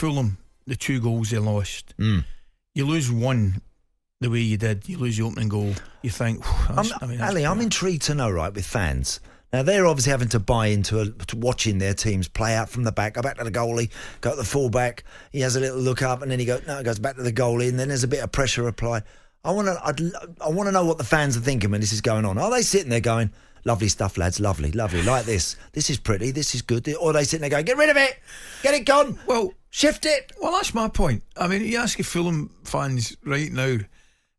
Fulham, the 2 goals they lost, you lose one the way you did, you lose the opening goal, you think, I'm intrigued to know, right, with fans. Now, they're obviously having to buy into watching their teams play out from the back, go back to the goalie, go to the full-back, he has a little look up, and then he goes back to the goalie, and then there's a bit of pressure apply. I want to know what the fans are thinking when this is going on. Are they sitting there going, lovely stuff, lads, lovely, like this is pretty, this is good, or are they sitting there going, get rid of it, get it gone, shift it? Well, that's my point. I mean, you ask Fulham fans right now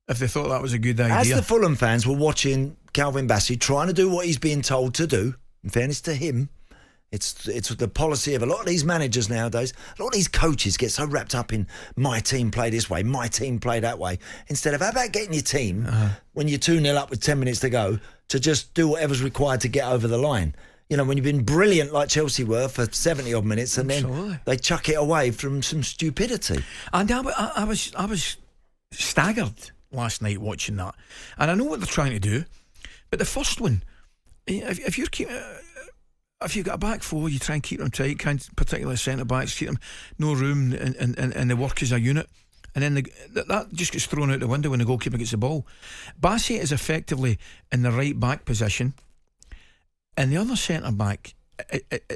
if they thought that was a good idea. As the Fulham fans were watching Calvin Bassey trying to do what he's being told to do, in fairness to him, it's the policy of a lot of these managers nowadays. A lot of these coaches get so wrapped up in my team play this way, my team play that way, instead of how about getting your team, when you're 2-0 up with 10 minutes to go, to just do whatever's required to get over the line. You know, when you've been brilliant like Chelsea were for 70-odd minutes, and then they chuck it away from some stupidity. And I was staggered last night watching that, and I know what they're trying to do, but the first one, if you've got a back four, you try and keep them tight, particularly centre backs, keep them no room and they work as a unit, and then that just gets thrown out the window when the goalkeeper gets the ball. Bassey is effectively in the right back position, and the other centre back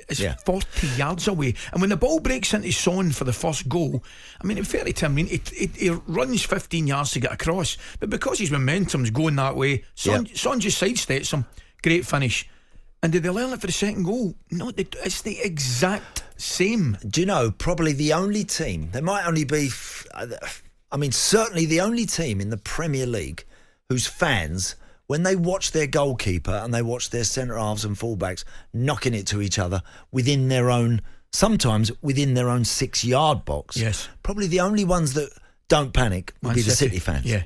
is 40 yards away, and when the ball breaks into Son for the first goal, I mean, in fairly to him, he runs 15 yards to get across, but because his momentum's going that way, Son just sidesteps him. Great finish. And did they learn it for the second goal? No, it's the exact same. Do you know, probably the only team, there might only be, certainly the only team in the Premier League whose fans, when they watch their goalkeeper and they watch their centre-halves and full-backs knocking it to each other sometimes within their own 6-yard box, probably the only ones that don't panic would be the City fans. Yeah.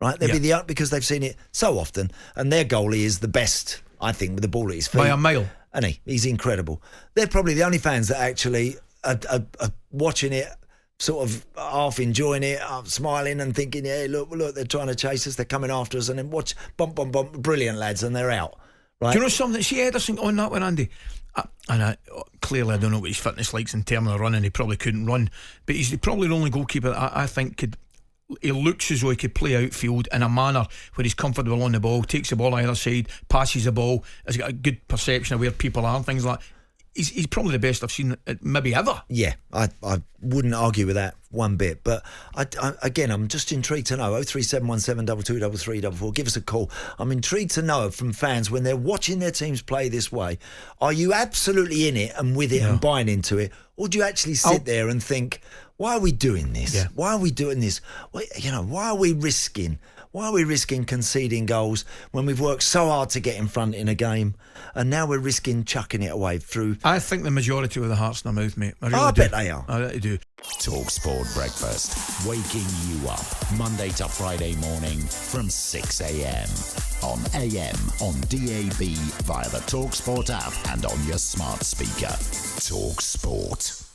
Right? They'd be because they've seen it so often, and their goalie is the best, I think, with the ball at his feet. By a mile. And he's incredible. They're probably the only fans that actually are watching it, sort of half enjoying it, smiling and thinking, yeah, look, they're trying to chase us, they're coming after us, and then watch, bump, brilliant lads, and they're out. Right? Do you know something? See Ederson on that one, Andy? Clearly I don't know what his fitness likes in terms of running. He probably couldn't run, but he's probably the only goalkeeper that I think could. He looks as though he could play outfield in a manner where he's comfortable on the ball, takes the ball either side, passes the ball, has got a good perception of where people are and things like that. He's probably the best I've seen maybe ever. Yeah, I wouldn't argue with that one bit. But I'm just intrigued to know. 03717 223344. Give us a call. I'm intrigued to know from fans when they're watching their teams play this way. Are you absolutely in it and with it and buying into it, or do you actually sit there and think, why are we doing this? Yeah. Why are we doing this? Why are we risking? Why are we risking conceding goals when we've worked so hard to get in front in a game, and now we're risking chucking it away through? I think the majority with the heart's in their mouth, mate. I bet they are. I really do. TalkSPORT Breakfast, waking you up Monday to Friday morning from 6 a.m. on AM, on DAB, via the TalkSPORT app and on your smart speaker. TalkSPORT.